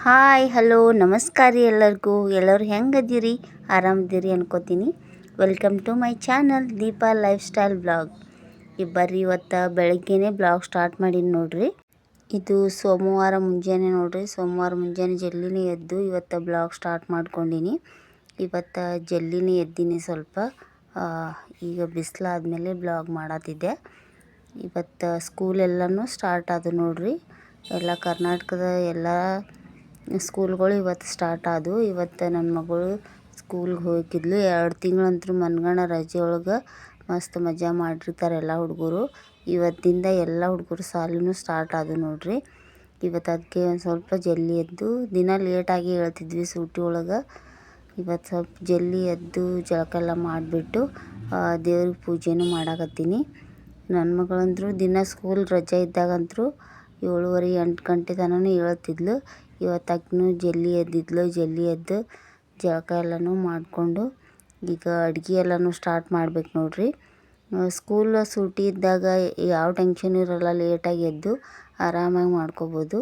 Hi hello ನಮಸ್ಕಾರ ರೀ ಎಲ್ಲರೂ ಹೆಂಗದಿರಿ ಆರಾಮದಿರಿ ಅನ್ಕೋತೀನಿ. Welcome to my channel Deepa life style blog. ಬರ್ರಿ ಇವತ್ತು ಬೆಳಗ್ಗೆನೇ ಬ್ಲಾಗ್ ಸ್ಟಾರ್ಟ್ ಮಾಡೀನಿ ನೋಡ್ರಿ. ಇದು ಸೋಮವಾರ ಮುಂಜಾನೆ ನೋಡ್ರಿ. ಸೋಮವಾರ ಮುಂಜಾನೆ ಜಲ್ದಿನೇ ಎದ್ದು ಇವತ್ತು ಬ್ಲಾಗ್ ಸ್ಟಾರ್ಟ್ ಮಾಡ್ಕೊಂಡಿನಿ. ಇವತ್ತು ಜಲ್ದಿನೇ ಎದ್ದೀನಿ ಸ್ವಲ್ಪ. ಈಗ ಬಿಸಿಲಾದ್ಮೇಲೆ ಬ್ಲಾಗ್ ಮಾಡತ್ತಿದ್ದೆ. ಇವತ್ತು ಸ್ಕೂಲೆಲ್ಲನೂ ಸ್ಟಾರ್ಟ್ ಆದವು ನೋಡ್ರಿ. ಎಲ್ಲ ಕರ್ನಾಟಕದ ಎಲ್ಲ ಸ್ಕೂಲ್ಗಳು ಇವತ್ತು ಸ್ಟಾರ್ಟ್ ಆದವು. ಇವತ್ತು ನನ್ನ ಮಗಳು ಸ್ಕೂಲ್ಗೆ ಹೋಗಿದ್ಲು. 2 ತಿಂಗಳಂತೂ ಮನ್ಗಣ ರಜೆ ಒಳಗೆ ಮಸ್ತ್ ಮಜಾ ಮಾಡಿರ್ತಾರೆ ಎಲ್ಲ ಹುಡುಗರು. ಇವತ್ತಿಂದ ಎಲ್ಲ ಹುಡುಗರು ಸಾಲಿನೂ ಸ್ಟಾರ್ಟ್ ಆದವು ನೋಡ್ರಿ. ಇವತ್ತು ಅದಕ್ಕೆ ಒಂದು ಸ್ವಲ್ಪ ಜಲ್ದಿ ಎದ್ದು, ದಿನ ಲೇಟಾಗಿ ಹೇಳ್ತಿದ್ವಿ ಸೂಟಿ ಒಳಗೆ. ಇವತ್ತು ಸ್ವಲ್ಪ ಜಲ್ದಿ ಎದ್ದು ಜಳಕ ಎಲ್ಲ ಮಾಡಿಬಿಟ್ಟು ದೇವ್ರಿಗೆ ಪೂಜೆನೂ ಮಾಡಾಕತ್ತೀನಿ. ನನ್ನ ಮಗಳಂತರೂ ದಿನ ಸ್ಕೂಲ್ ರಜೆ ಇದ್ದಾಗಂತೂ 7:30 8 ಗಂಟೆ ತನಕ ಹೇಳ್ತಿದ್ಲು. ಇವತ್ತು ಆಕಿನೂ ಜಲ್ದಿ ಎದ್ದಿದ್ಲು. ಜಲ್ದಿ ಎದ್ದು ಜಳಕ ಎಲ್ಲನೂ ಮಾಡಿಕೊಂಡು ಈಗ ಅಡುಗೆ ಎಲ್ಲನೂ ಸ್ಟಾರ್ಟ್ ಮಾಡ್ಬೇಕು ನೋಡ್ರಿ. ಸ್ಕೂಲ್ ಸೂಟಿ ಇದ್ದಾಗ ಯಾವ ಟೆನ್ಷನ್ ಇರೋಲ್ಲ, ಲೇಟಾಗಿ ಎದ್ದು ಆರಾಮಾಗಿ ಮಾಡ್ಕೋಬೋದು.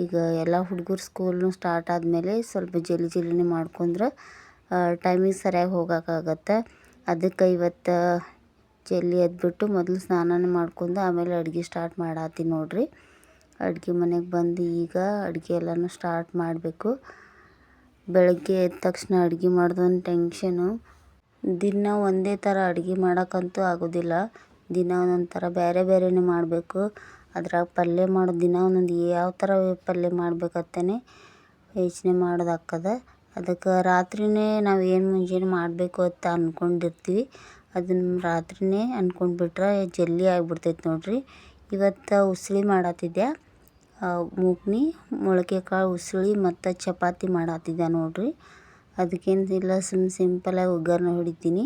ಈಗ ಎಲ್ಲ ಹುಡುಗರು ಸ್ಕೂಲ್ನು ಸ್ಟಾರ್ಟ್ ಆದಮೇಲೆ ಸ್ವಲ್ಪ ಜಲ್ದಿನೇ ಮಾಡ್ಕೊಂಡ್ರೆ ಟೈಮಿಗೆ ಸರಿಯಾಗಿ ಹೋಗೋಕ್ಕಾಗತ್ತೆ. ಅದಕ್ಕೆ ಇವತ್ತು ಜಲ್ದಿ ಎದ್ಬಿಟ್ಟು ಮೊದಲು ಸ್ನಾನ ಮಾಡ್ಕೊಂಡು ಆಮೇಲೆ ಅಡುಗೆ ಸ್ಟಾರ್ಟ್ ಮಾಡತ್ತೀನಿ ನೋಡ್ರಿ. ಅಡುಗೆ ಮನೆಗೆ ಬಂದು ಈಗ ಅಡುಗೆ ಎಲ್ಲನೂ ಸ್ಟಾರ್ಟ್ ಮಾಡಬೇಕು. ಬೆಳಗ್ಗೆ ಎದ್ದ ತಕ್ಷಣ ಅಡುಗೆ ಮಾಡೋದೊಂದು ಟೆನ್ಷನು. ದಿನ ಒಂದೇ ಥರ ಅಡುಗೆ ಮಾಡೋಕ್ಕಂತೂ ಆಗೋದಿಲ್ಲ. ದಿನ ಒಂದೊಂದು ಥರ ಬೇರೆ ಬೇರೆನೇ ಮಾಡಬೇಕು. ಅದ್ರಾಗ ಪಲ್ಯ ಮಾಡೋದು ದಿನ ಒಂದೊಂದು ಯಾವ ಥರ ಪಲ್ಯ ಮಾಡ್ಬೇಕಂತಲೇ ಯೋಚನೆ ಮಾಡೋದಾಗ್ತದೆ. ಅದಕ್ಕೆ ರಾತ್ರಿಯೇ ನಾವು ಏನು ಮುಂಜಾನೆ ಮಾಡಬೇಕು ಅಂತ ಅಂದ್ಕೊಂಡಿರ್ತೀವಿ, ಅದನ್ನು ರಾತ್ರಿಯೇ ಅಂದ್ಕೊಂಡ್ಬಿಟ್ರೆ ಜಲ್ದಿ ಆಗಿಬಿಡ್ತೈತೆ ನೋಡ್ರಿ. ಇವತ್ತು ಉಸ್ಲಿ ಮಾಡತ್ತಿದ್ದೆ. ಮೂಗ್ನಿ ಮೊಳಕೆ ಕಾಳು ಉಸ್ಲಿ ಮತ್ತು ಚಪಾತಿ ಮಾಡತ್ತಿದ್ದೆ ನೋಡ್ರಿ. ಅದಕ್ಕೇನಿಲ್ಲ, ಸಿಂಪಲಾಗಿ ಒಗ್ಗರಣೆ ಹೊಡಿತೀನಿ.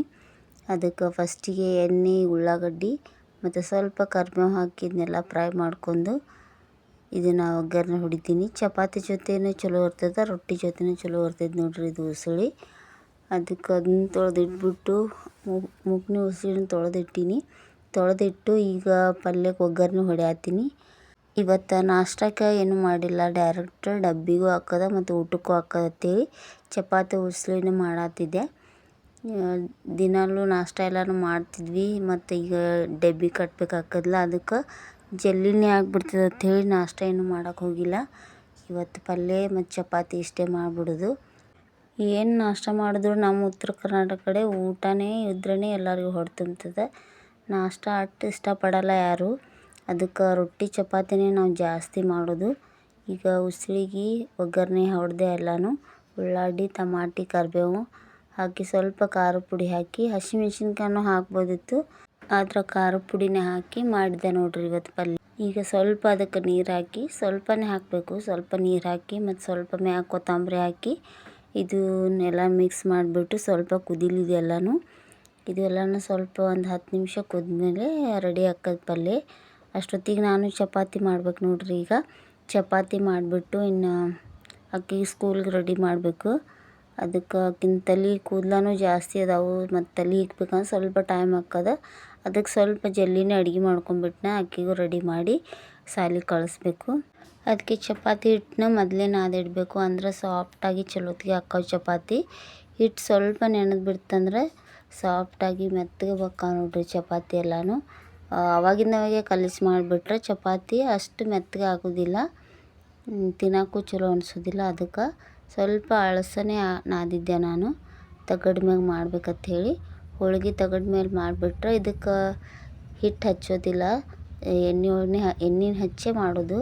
ಅದಕ್ಕೆ ಫಸ್ಟಿಗೆ ಎಣ್ಣೆ, ಉಳ್ಳಾಗಡ್ಡಿ ಮತ್ತು ಸ್ವಲ್ಪ ಕರಿಬೇವು ಹಾಕಿ ಇದನ್ನೆಲ್ಲ ಫ್ರೈ ಮಾಡ್ಕೊಂಡು ಇದನ್ನು ಒಗ್ಗರಣೆ ಹೊಡಿತೀನಿ. ಚಪಾತಿ ಜೊತೆನೂ ಚಲೋ ಇರ್ತದೆ, ರೊಟ್ಟಿ ಜೊತೆನೂ ಚಲೋ ಇರ್ತೈತೆ ನೋಡ್ರಿ ಇದು ಉಸುಳಿ. ಅದಕ್ಕೆ ಅದನ್ನ ತೊಳೆದಿಟ್ಬಿಟ್ಟು ಮೂಗ್ನಿ ಉಸುಳಿನ ತೊಳೆದಿಟ್ಟು ಈಗ ಪಲ್ಯಕ್ಕೆ ಒಗ್ಗರಣೆ ಹೊಡ್ಯಾತೀನಿ. ಇವತ್ತು ನಾಷ್ಟಕ್ಕೆ ಏನೂ ಮಾಡಿಲ್ಲ, ಡೈರೆಕ್ಟ್ ಡಬ್ಬಿಗೂ ಹಾಕೋದ ಮತ್ತು ಊಟಕ್ಕೂ ಹಾಕೋದತ್ತೇಳಿ ಚಪಾತಿ ಉಸ್ಲಿನೇ ಮಾಡತ್ತಿದ್ದೆ. ದಿನಾಲೂ ನಾಷ್ಟ ಎಲ್ಲನೂ ಮಾಡ್ತಿದ್ವಿ ಮತ್ತು ಈಗ ಡಬ್ಬಿ ಕಟ್ಟಬೇಕಾಗ್ತದಲ್ಲ, ಅದಕ್ಕೆ ಜಲ್ದಿನೇ ಆಗಿಬಿಡ್ತದೆ ಅಂಥೇಳಿ ನಾಷ್ಟ ಏನೂ ಮಾಡೋಕ್ಕೆ ಹೋಗಿಲ್ಲ. ಇವತ್ತು ಪಲ್ಯ ಮತ್ತು ಚಪಾತಿ ಇಷ್ಟೇ ಮಾಡಿಬಿಡೋದು. ಏನು ನಾಷ್ಟ ಮಾಡಿದ್ರು ನಮ್ಮ ಉತ್ತರ ಕರ್ನಾಟಕ ಕಡೆ ಊಟನೇ ಇದ್ರೇ ಎಲ್ಲರಿಗೂ ಹೊಟ್ಟೆ ತುಂಬ್ತದೆ. ನಾಷ್ಟ ಅಷ್ಟು ಇಷ್ಟಪಡಲ್ಲ ಯಾರು. ಅದಕ್ಕೆ ರೊಟ್ಟಿ ಚಪಾತಿನೇ ನಾವು ಜಾಸ್ತಿ ಮಾಡೋದು. ಈಗ ಉಸ್ಲಿಗೆ ಒಗ್ಗರಣೆ ಹೊಡೆದೆ ಎಲ್ಲನೂ ಉಳ್ಳಾಗಡ್ಡಿ, ಟಮಾಟಿ, ಕರಿಬೇವು ಹಾಕಿ ಸ್ವಲ್ಪ ಖಾರದ ಪುಡಿ ಹಾಕಿ, ಹಸಿಮೆಣ್ಸಿನ್ಕಾಯಿನೂ ಹಾಕ್ಬೋದಿತ್ತು, ಆದ್ರೆ ಖಾರದ ಪುಡಿನೇ ಹಾಕಿ ಮಾಡಿದೆ ನೋಡ್ರಿ ಇವತ್ತು ಪಲ್ಯ. ಈಗ ಸ್ವಲ್ಪ ಅದಕ್ಕೆ ನೀರು ಹಾಕಿ, ಸ್ವಲ್ಪನೇ ಹಾಕಬೇಕು, ಸ್ವಲ್ಪ ನೀರು ಹಾಕಿ ಮತ್ತು ಸ್ವಲ್ಪ ಮ್ಯಾಗ ಕೊತ್ತಂಬರಿ ಹಾಕಿ ಇದನ್ನೆಲ್ಲ ಮಿಕ್ಸ್ ಮಾಡಿಬಿಟ್ಟು ಸ್ವಲ್ಪ ಕುದಿಲಿದೆ ಎಲ್ಲನೂ. ಇದೆಲ್ಲನೂ ಸ್ವಲ್ಪ ಒಂದು 10 ನಿಮಿಷ ಕುದ್ಮೇಲೆ ರೆಡಿ ಆಕ್ಕದ ಪಲ್ಯ. ಅಷ್ಟೊತ್ತಿಗೆ ನಾನು ಚಪಾತಿ ಮಾಡ್ಬೇಕು ನೋಡ್ರಿ. ಈಗ ಚಪಾತಿ ಮಾಡಿಬಿಟ್ಟು ಇನ್ನು ಅಕ್ಕಿಗೆ ಸ್ಕೂಲ್ಗೆ ರೆಡಿ ಮಾಡಬೇಕು. ಅದಕ್ಕೆ ಆಕಿನ ತಲೆ ಕೂದಲೂ ಜಾಸ್ತಿ ಅದಾವು ಮತ್ತು ತಲೆ ಇಕ್ಬೇಕಂದ್ರೆ ಸ್ವಲ್ಪ ಟೈಮ್ ಆಗ್ತದೆ. ಅದಕ್ಕೆ ಸ್ವಲ್ಪ ಜಲ್ದಿನೇ ಅಡುಗೆ ಮಾಡ್ಕೊಂಡ್ಬಿಟ್ನೆ, ಅಕ್ಕಿಗೂ ರೆಡಿ ಮಾಡಿ ಶಾಲೆಗೆ ಕಳಿಸ್ಬೇಕು. ಅದಕ್ಕೆ ಚಪಾತಿ ಹಿಟ್ಟನ್ನ ಮೊದಲೇ ನಾದಿಡಬೇಕು, ಅಂದ್ರೆ ಸಾಫ್ಟಾಗಿ ಚಲೋತ್ತಿಗೆ ಹಾಕೋ ಚಪಾತಿ. ಹಿಟ್ಟು ಸ್ವಲ್ಪ ನೆನೆದು ಬಿಡ್ತಂದ್ರೆ ಸಾಫ್ಟಾಗಿ ಮೆತ್ತಗೆ ಬೇಕಾ ನೋಡ್ರಿ ಚಪಾತಿ ಎಲ್ಲನೂ. ಆವಾಗಿಂದವಾಗೆ ಕಲಿಸಿ ಮಾಡಿಬಿಟ್ರೆ ಚಪಾತಿ ಅಷ್ಟು ಮೆತ್ತಗೆ ಆಗೋದಿಲ್ಲ, ತಿನ್ನೋಕ್ಕೂ ಚಲೋ ಅನಿಸೋದಿಲ್ಲ. ಅದಕ್ಕೆ ಸ್ವಲ್ಪ ಅಳಸನೇ ನಾದಿದ್ದೆ ನಾನು, ತಗಡು ಮ್ಯಾಗ ಮಾಡ್ಬೇಕಂತ ಹೇಳಿ. ಹೋಳ್ಗೆ ತಗಡು ಮೇಲೆ ಮಾಡಿಬಿಟ್ರೆ ಇದಕ್ಕೆ ಹಿಟ್ಟು ಹಚ್ಚೋದಿಲ್ಲ, ಎಣ್ಣೆ ಹಚ್ಚೇ ಮಾಡೋದು.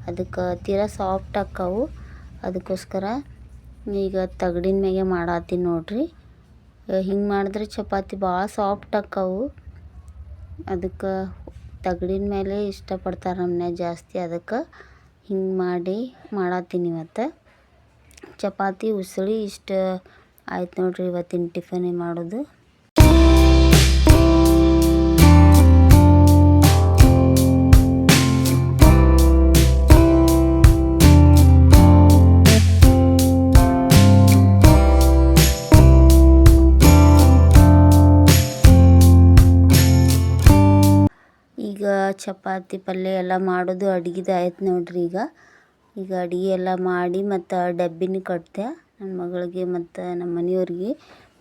ಅದಕ್ಕೆ ತೀರಾ ಸಾಫ್ಟ್ ಆಕ್ಕವು. ಅದಕ್ಕೋಸ್ಕರ ಈಗ ತಗಡಿನ ಮ್ಯಾಗೆ ಮಾಡತ್ತೀನಿ ನೋಡ್ರಿ. ಹಿಂಗೆ ಮಾಡಿದ್ರೆ ಚಪಾತಿ ಭಾಳ ಸಾಫ್ಟ್ ಆಕ್ಕವು. ಅದಕ್ಕೆ ತಗಡಿನ ಮೇಲೆ ಇಷ್ಟಪಡ್ತಾರೆ ನಮ್ಮ ಮನ್ಯಾಗ ಜಾಸ್ತಿ. ಅದಕ್ಕೆ ಹಿಂಗೆ ಮಾಡತ್ತೀನಿ ಇವತ್ತು. ಚಪಾತಿ ಉಸುಳಿ ಇಷ್ಟ ಆಯ್ತು ನೋಡ್ರಿ ಇವತ್ತಿನ ಟಿಫನ್ ಮಾಡೋದು. ಈಗ ಚಪಾತಿ ಪಲ್ಯ ಎಲ್ಲ ಮಾಡೋದು ಅಡುಗೆದು ಆಯ್ತು ನೋಡ್ರಿ. ಈಗ ಈಗ ಅಡುಗೆ ಎಲ್ಲ ಮಾಡಿ ಮತ್ತು ಡಬ್ಬಿನ ಕಟ್ಟಿದೆ ನನ್ನ ಮಗಳಿಗೆ ಮತ್ತು ನಮ್ಮ ಮನೆಯವ್ರಿಗೆ.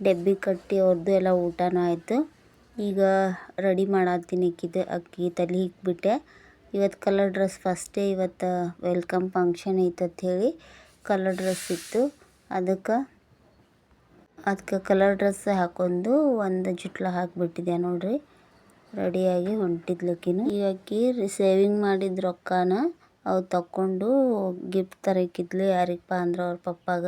ಡಬ್ಬಿ ಕಟ್ಟಿ ಅವ್ರದ್ದು ಎಲ್ಲ ಊಟನೂ ಆಯಿತು. ಈಗ ರೆಡಿ ಮಾಡತ್ತೀನಿ ಅಕ್ಕಿ ತಲೆ ಇಕ್ಬಿಟ್ಟೆ. ಇವತ್ತು ಕಲರ್ ಡ್ರೆಸ್ ಫಸ್ಟೇ ಇವತ್ತು ವೆಲ್ಕಮ್ ಫಂಕ್ಷನ್ ಐತಂತ ಹೇಳಿ ಕಲರ್ ಡ್ರೆಸ್ ಇತ್ತು. ಅದಕ್ಕೆ ಕಲರ್ ಡ್ರೆಸ್ ಹಾಕೊಂಡು ಒಂದು ಜುಟ್ಲ ಹಾಕಿಬಿಟ್ಟಿದ್ದೆ ನೋಡ್ರಿ. ರೆಡಿಯಾಗಿ ಹೊಂಟಿದ್ಲಕ್ಕಿನು. ಈಗ ಅಕ್ಕಿ ಸೇವಿಂಗ್ ಮಾಡಿದ ರೊಕ್ಕನ ಅವು ತಕ್ಕೊಂಡು ಗಿಫ್ಟ್ ತರಕ್ಕಿದ್ಲು. ಯಾರಿಗಪ್ಪ ಅಂದ್ರೆ ಅವ್ರ ಪಪ್ಪಾಗ.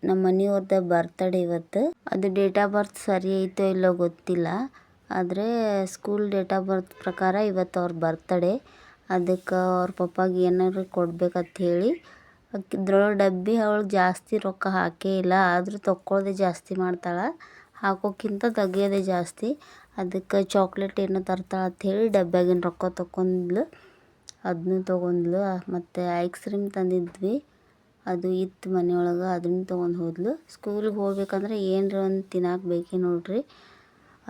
ನಮ್ಮ ಮನೆಯವ್ರದ್ದು ಬರ್ತಡೇ ಇವತ್ತು. ಅದು ಡೇಟ್ ಆಫ್ ಬರ್ತ್ ಸರಿ ಐತೋ ಇಲ್ಲೋ ಗೊತ್ತಿಲ್ಲ, ಆದರೆ ಸ್ಕೂಲ್ ಡೇಟ್ ಆಫ್ ಬರ್ತ್ ಪ್ರಕಾರ ಇವತ್ತು ಅವ್ರ ಬರ್ತಡೇ. ಅದಕ್ಕೆ ಅವ್ರ ಪಪ್ಪಾಗೆ ಏನಾದ್ರು ಕೊಡ್ಬೇಕಂತ ಹೇಳಿ ಅಕ್ಕಿದ್ರೊಳಗೆ ಡಬ್ಬಿ ಅವಳು ಜಾಸ್ತಿ ರೊಕ್ಕ ಹಾಕೇ ಇಲ್ಲ, ಆದರೂ ತಕ್ಕೊಳ್ಳೋದೇ ಜಾಸ್ತಿ ಮಾಡ್ತಾಳೆ, ಹಾಕೋಕ್ಕಿಂತ ತೆಗಿಯೋದೇ ಜಾಸ್ತಿ. ಅದಕ್ಕೆ ಚಾಕ್ಲೇಟ್ ಏನೋ ತರ್ತಾಳೆ ಅಂಥೇಳಿ ಡಬ್ಬ್ಯಾಗಿನ ರೊಕ್ಕ ತಗೊಂಡ್ಲು. ಅದನ್ನೂ ತೊಗೊಂಡ್ಲು. ಮತ್ತು ಐಸ್ ಕ್ರೀಮ್ ತಂದಿದ್ವಿ, ಅದು ಇತ್ತು ಮನೆಯೊಳಗೆ, ಅದನ್ನು ತೊಗೊಂಡು ಹೋದ್ಲು. ಸ್ಕೂಲಿಗೆ ಹೋಗ್ಬೇಕಂದ್ರೆ ಏನರ ಒಂದು ತಿನ್ನಕ್ಕೆ ಬೇಕೇ ನೋಡ್ರಿ.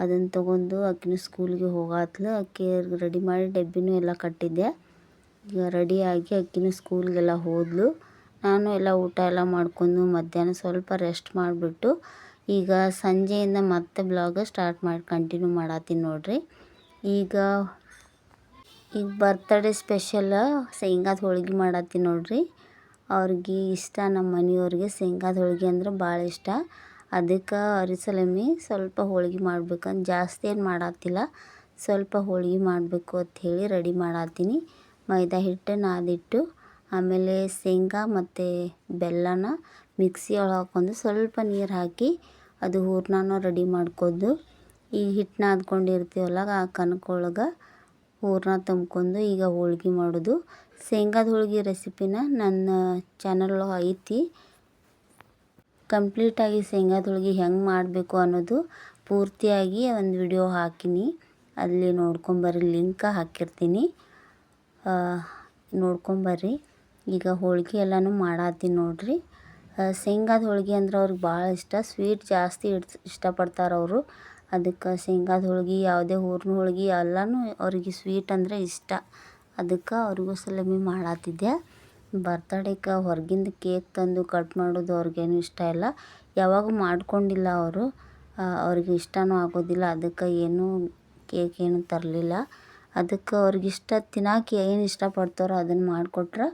ಅದನ್ನು ತೊಗೊಂಡು ಆಕಿನೂ ಸ್ಕೂಲಿಗೆ ಹೋಗಾತ್ಲು. ಆಕೆ ರೆಡಿ ಮಾಡಿ ಡಬ್ಬಿನೂ ಎಲ್ಲ ಕಟ್ಟಿದ್ದೆ. ಈಗ ರೆಡಿಯಾಗಿ ಆಕಿನೂ ಸ್ಕೂಲಿಗೆಲ್ಲ ಹೋದ್ಲು. ನಾನು ಎಲ್ಲ ಊಟ ಎಲ್ಲ ಮಾಡ್ಕೊಂಡು ಮಧ್ಯಾಹ್ನ ಸ್ವಲ್ಪ ರೆಸ್ಟ್ ಮಾಡಿಬಿಟ್ಟು ಈಗ ಸಂಜೆಯಿಂದ ಮತ್ತೆ ಬ್ಲಾಗ್ ಕಂಟಿನ್ಯೂ ಮಾಡತ್ತೀನಿ ನೋಡ್ರಿ. ಈಗ ಬರ್ತಡೇ ಸ್ಪೆಷಲ್ ಶೇಂಗಾದ ಹೋಳ್ಗೆ ಮಾಡತ್ತೀನಿ ನೋಡ್ರಿ. ಅವ್ರಿಗೆ ಇಷ್ಟ, ನಮ್ಮ ಮನೆಯವ್ರಿಗೆ ಶೇಂಗಾದ ಹೋಳ್ಗೆ ಅಂದ್ರೆ ಭಾಳ ಇಷ್ಟ. ಅದಕ್ಕೆ ಅರಿಸಲಮ್ಮಿ ಸ್ವಲ್ಪ ಹೋಳ್ಗೆ ಮಾಡ್ಬೇಕಂತ ಜಾಸ್ತಿ ಏನು ಮಾಡತ್ತಿಲ್ಲ, ಸ್ವಲ್ಪ ಹೋಳ್ಗೆ ಮಾಡಬೇಕು ಅಂಥೇಳಿ ರೆಡಿ ಮಾಡತ್ತೀನಿ. ಮೈದಾ ಹಿಟ್ಟು ನಾದಿಟ್ಟು ಆಮೇಲೆ ಶೇಂಗಾ ಮತ್ತು ಬೆಲ್ಲನ ಮಿಕ್ಸಿ ಒಳಗೆ ಹಾಕ್ಕೊಂಡು ಸ್ವಲ್ಪ ನೀರು ಹಾಕಿ ಅದು ಹೂರ್ಣನ ರೆಡಿ ಮಾಡ್ಕೊಂಡು ಈ ಹಿಟ್ಟು ನಾದ್ಕೊಂಡಿರ್ತೀವಲ್ಲ ಆ ಕನಕೊಳಗೆ ಹೂರ್ಣ ತುಂಬ್ಕೊಂಡು ಈಗ ಹೋಳ್ಗೆ ಮಾಡೋದು. ಶೇಂಗಾದ ಹೋಳ್ಗೆ ರೆಸಿಪಿನ ನನ್ನ ಚಾನಲ್ ಒಳಗೆ ಐತಿ. ಕಂಪ್ಲೀಟಾಗಿ ಶೇಂಗಾದ ಹೋಳ್ಗೆ ಹೆಂಗೆ ಮಾಡಬೇಕು ಅನ್ನೋದು ಪೂರ್ತಿಯಾಗಿ ಒಂದು ವಿಡಿಯೋ ಹಾಕಿನಿ, ಅಲ್ಲಿ ನೋಡ್ಕೊಂಬರ್ರಿ, ಲಿಂಕ್ ಹಾಕಿರ್ತೀನಿ, ನೋಡ್ಕೊಂಬರ್ರಿ. ಈಗ ಹೋಳ್ಗೆ ಎಲ್ಲನೂ ಮಾಡತ್ತೀನಿ ನೋಡ್ರಿ. ಶೇಂಗಾದ ಹೋಳ್ಗೆ ಅಂದ್ರೆ ಅವ್ರಿಗೆ ಭಾಳ ಇಷ್ಟ, ಸ್ವೀಟ್ ಜಾಸ್ತಿ ಇಷ್ಟಪಡ್ತಾರೆ ಅವರು. ಅದಕ್ಕೆ ಶೇಂಗಾದ ಹೋಳ್ಗೆ, ಯಾವುದೇ ಹೂರ್ಣ ಹೋಳ್ಗೆ ಎಲ್ಲನೂ ಅವ್ರಿಗೆ ಸ್ವೀಟ್ ಅಂದರೆ ಇಷ್ಟ. ಅದಕ್ಕೆ ಅವ್ರಿಗೂ ಸಲಮಿ ಮಾಡತ್ತಿದ್ದೆ. ಬರ್ತಡೇಗೆ ಹೊರಗಿಂದ ಕೇಕ್ ತಂದು ಕಟ್ ಮಾಡೋದು ಅವ್ರಿಗೇನು ಇಷ್ಟ ಇಲ್ಲ, ಯಾವಾಗೂ ಮಾಡ್ಕೊಂಡಿಲ್ಲ ಅವರು, ಅವ್ರಿಗೆ ಇಷ್ಟನೂ ಆಗೋದಿಲ್ಲ. ಅದಕ್ಕೆ ಏನೂ ಕೇಕ್ ಏನು ತರಲಿಲ್ಲ. ಅದಕ್ಕೆ ಅವ್ರಿಗಿಷ್ಟ ತಿನ್ನೋಕೆ ಏನು ಇಷ್ಟಪಡ್ತಾರೋ ಅದನ್ನು ಮಾಡಿಕೊಟ್ರೆ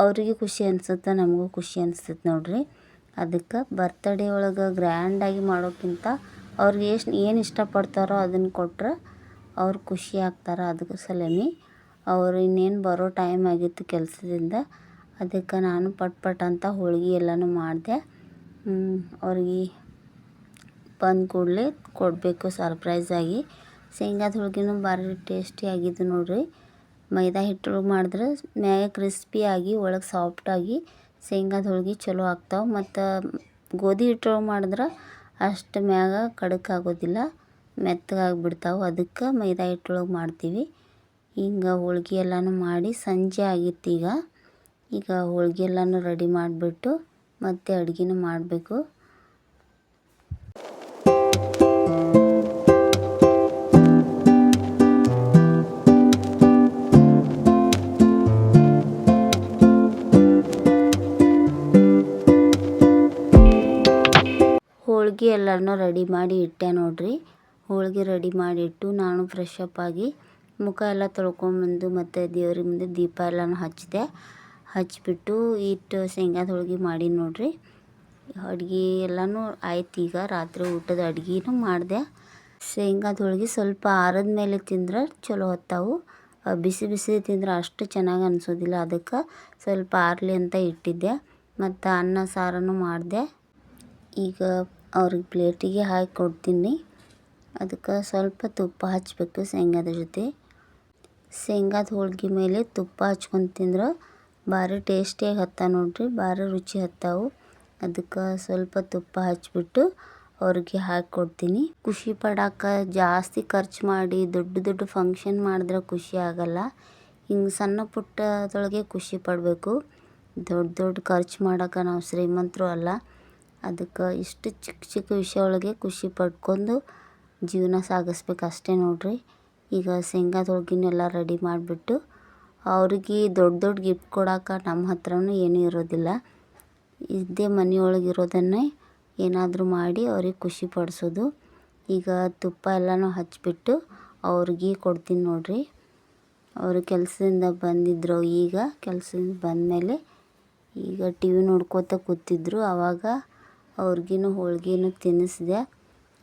ಅವರಿಗೆ ಖುಷಿ ಅನಿಸುತ್ತೆ, ನಮಗೂ ಖುಷಿ ಅನಿಸ್ತೈತೆ ನೋಡ್ರಿ. ಅದಕ್ಕೆ ಬರ್ತಡೇ ಒಳಗೆ ಗ್ರ್ಯಾಂಡಾಗಿ ಮಾಡೋಕ್ಕಿಂತ ಅವ್ರಿಗೆ ಏನು ಇಷ್ಟಪಡ್ತಾರೋ ಅದನ್ನು ಕೊಟ್ರೆ ಅವ್ರು ಖುಷಿ ಆಗ್ತಾರೆ. ಅದಕ್ಕೆ ಸಲಮಿ ಅವ್ರು ಇನ್ನೇನು ಬರೋ ಟೈಮ್ ಆಗಿತ್ತು ಕೆಲಸದಿಂದ, ಅದಕ್ಕೆ ನಾನು ಪಟ್ ಅಂತ ಹೋಳ್ಗೆ ಎಲ್ಲನೂ ಮಾಡಿದೆ. ಅವ್ರಿಗೆ ಬಂದ ಕೂಡಲೇ ಕೊಡಬೇಕು ಸರ್ಪ್ರೈಸಾಗಿ. ಶೇಂಗಾದ ಹೋಳ್ಗೆನೂ ಭಾರಿ ಟೇಸ್ಟಿಯಾಗಿದ್ದು ನೋಡ್ರಿ. ಮೈದಾ ಹಿಟ್ಟೊಳಗೆ ಮಾಡಿದ್ರೆ ಮ್ಯಾಗ ಕ್ರಿಸ್ಪಿಯಾಗಿ ಒಳಗೆ ಸಾಫ್ಟಾಗಿ ಶೇಂಗಾದ ಹೋಳ್ಗೆ ಚಲೋ ಆಗ್ತಾವೆ. ಮತ್ತು ಗೋಧಿ ಹಿಟ್ಟೊಳಗೆ ಮಾಡಿದ್ರೆ ಅಷ್ಟು ಮ್ಯಾಗ ಕಡಕ್ ಆಗೋದಿಲ್ಲ, ಮೆತ್ತಗಾಗಿಬಿಡ್ತಾವೆ. ಅದಕ್ಕೆ ಮೈದಾ ಹಿಟ್ಟೊಳಗೆ ಮಾಡ್ತೀವಿ. ಹಿಂಗೆ ಹೋಳ್ಗೆ ಎಲ್ಲನೂ ಮಾಡಿ ಸಂಜೆ ಆಗಿತ್ತು. ಈಗ ಹೋಳ್ಗೆ ಎಲ್ಲನೂ ರೆಡಿ ಮಾಡಿಬಿಟ್ಟು ಮತ್ತೆ ಅಡುಗೆನೂ ಮಾಡಬೇಕು. ಹೋಳ್ಗೆ ಎಲ್ಲನೂ ರೆಡಿ ಮಾಡಿ ಇಟ್ಟೆ ನೋಡ್ರಿ. ಹೋಳ್ಗೆ ರೆಡಿ ಮಾಡಿಟ್ಟು ನಾನು ಫ್ರೆಶ್ ಅಪ್ ಆಗಿ ಮುಖ ಎಲ್ಲ ತೊಳ್ಕೊಂಬಂದು ಮತ್ತು ದೇವ್ರ ಮುಂದೆ ದೀಪ ಎಲ್ಲನೂ ಹಚ್ಚಿಬಿಟ್ಟು ಇಟ್ಟು ಶೇಂಗಾದ ಹೋಳ್ಗೆ ಮಾಡಿ ನೋಡ್ರಿ. ಅಡುಗೆ ಎಲ್ಲನೂ ಆಯ್ತು. ಈಗ ರಾತ್ರಿ ಊಟದ ಅಡುಗೆನೂ ಮಾಡಿದೆ. ಶೇಂಗಾದ ಹೋಳ್ಗೆ ಸ್ವಲ್ಪ ಆರದ ಮೇಲೆ ತಿಂದ್ರೆ ಚಲೋ ಹೊತ್ತಾವು, ಬಿಸಿ ಬಿಸಿ ತಿಂದ್ರೆ ಅಷ್ಟು ಚೆನ್ನಾಗಿ ಅನಿಸೋದಿಲ್ಲ. ಅದಕ್ಕೆ ಸ್ವಲ್ಪ ಆರಲಿ ಅಂತ ಇಟ್ಟಿದ್ದೆ. ಮತ್ತು ಅನ್ನ ಸಾರನ್ನು ಮಾಡಿದೆ. ಈಗ ಅವ್ರಿಗೆ ಪ್ಲೇಟಿಗೆ ಹಾಕಿ ಕೊಡ್ತೀನಿ. ಅದಕ್ಕೆ ಸ್ವಲ್ಪ ತುಪ್ಪ ಹಚ್ಚಬೇಕು ಶೇಂಗಾದ ಜೊತೆ. ಶೇಂಗಾದ ಹೋಳ್ಗೆ ಮೇಲೆ ತುಪ್ಪ ಹಚ್ಕೊಂಡು ತಿಂದ್ರೆ ಭಾರಿ ಟೇಸ್ಟಿಯಾಗಿ ಹತ್ತ ನೋಡ್ರಿ, ಭಾರಿ ರುಚಿ ಹತ್ತಾವು. ಅದಕ್ಕೆ ಸ್ವಲ್ಪ ತುಪ್ಪ ಹಚ್ಬಿಟ್ಟು ಅವ್ರಿಗೆ ಹಾಕಿ ಕೊಡ್ತೀನಿ. ಖುಷಿ ಪಡೋಕೆ ಜಾಸ್ತಿ ಖರ್ಚು ಮಾಡಿ ದೊಡ್ಡ ಫಂಕ್ಷನ್ ಮಾಡಿದ್ರೆ ಖುಷಿ ಆಗಲ್ಲ. ಹಿಂಗೆ ಸಣ್ಣ ಪುಟ್ಟದೊಳಗೆ ಖುಷಿ ಪಡಬೇಕು. ದೊಡ್ಡ ಖರ್ಚು ಮಾಡೋಕೆ ನಾವು ಶ್ರೀಮಂತರು ಅಲ್ಲ. ಅದಕ್ಕೆ ಇಷ್ಟು ಚಿಕ್ಕ ವಿಷಯ ಒಳಗೆ ಖುಷಿ ಪಡ್ಕೊಂಡು ಜೀವನ ಸಾಗಿಸ್ಬೇಕು ಅಷ್ಟೇ ನೋಡ್ರಿ. ಈಗ ಶೇಂಗಾದ ಹೋಳ್ಗೆನೆಲ್ಲ ರೆಡಿ ಮಾಡಿಬಿಟ್ಟು ಅವ್ರಿಗೆ ದೊಡ್ಡ ದೊಡ್ಡ ಗಿಫ್ಟ್ ಕೊಡೋಕೆ ನಮ್ಮ ಹತ್ರನೂ ಏನೂ ಇರೋದಿಲ್ಲ. ಇದೇ ಮನೆಯೊಳಗೆ ಇರೋದನ್ನೇ ಏನಾದರೂ ಮಾಡಿ ಅವ್ರಿಗೆ ಖುಷಿ ಪಡಿಸೋದು. ಈಗ ತುಪ್ಪ ಎಲ್ಲನೂ ಹಚ್ಚಿಬಿಟ್ಟು ಅವ್ರಿಗೆ ಕೊಡ್ತೀನಿ ನೋಡ್ರಿ. ಅವರು ಕೆಲಸದಿಂದ ಬಂದಿದ್ದರು. ಈಗ ಕೆಲಸದಿಂದ ಬಂದಮೇಲೆ ಈಗ ಟಿ ವಿ ನೋಡ್ಕೋತ ಕೂತಿದ್ರು. ಆವಾಗ ಅವ್ರಿಗೂ ಹೋಳ್ಗೆನೂ ತಿನ್ನಿಸಿದೆ.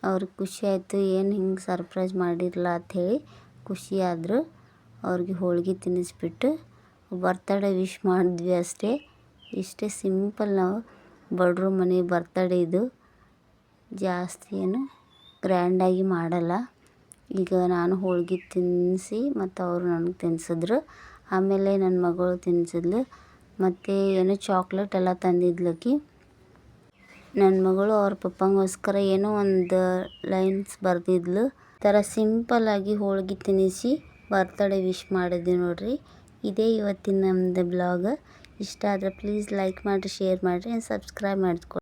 ಅವ್ರಿಗೆ ಖುಷಿ ಆಯಿತು, ಏನು ಹಿಂಗೆ ಸರ್ಪ್ರೈಸ್ ಮಾಡಿರಲ್ಲ ಅಂಥೇಳಿ ಖುಷಿ ಆದರು. ಅವ್ರಿಗೆ ಹೋಳ್ಗೆ ತಿನ್ನಿಸ್ಬಿಟ್ಟು ಬರ್ತಡೇ ವಿಶ್ ಮಾಡಿದ್ವಿ ಅಷ್ಟೇ. ಇಷ್ಟೇ ಸಿಂಪಲ್. ನಾವು ಬಡವ್ರ ಮನೆ ಬರ್ತಡೇ ಇದು, ಜಾಸ್ತಿ ಏನು ಗ್ರ್ಯಾಂಡಾಗಿ ಮಾಡಲ್ಲ. ಈಗ ನಾನು ಹೋಳ್ಗೆ ತಿನ್ನಿಸಿ ಮತ್ತು ಅವರು ನನಗೆ ತಿನ್ನಿಸಿದ್ರು. ಆಮೇಲೆ ನನ್ನ ಮಗಳು ತಿನ್ನಿಸಿದ್ಲು. ಮತ್ತು ಏನೋ ಚಾಕ್ಲೇಟ್ ಎಲ್ಲ ತಂದಿದ್ಲಕ್ಕಿ. ನನ್ನ ಮಗಳು ಅವ್ರ ಪಪ್ಪಂಗೋಸ್ಕರ ಏನೋ ಒಂದು ಲೈನ್ಸ್ ಬರೆದಿದ್ಲು. ಈ ಥರ ಸಿಂಪಲ್ಲಾಗಿ ಹೋಳ್ಗೆ ತಿನ್ನಿಸಿ ಬರ್ತಡೇ ವಿಶ್ ಮಾಡಿದ್ವಿ ನೋಡ್ರಿ. ಇದೇ ಇವತ್ತಿನ ನಮ್ಮದು ಬ್ಲಾಗ್. ಇಷ್ಟ ಆದರೆ ಪ್ಲೀಸ್ ಲೈಕ್ ಮಾಡಿರಿ, ಶೇರ್ ಮಾಡಿರಿ, ಸಬ್ಸ್ಕ್ರೈಬ್ ಮಾಡ್ಕೊ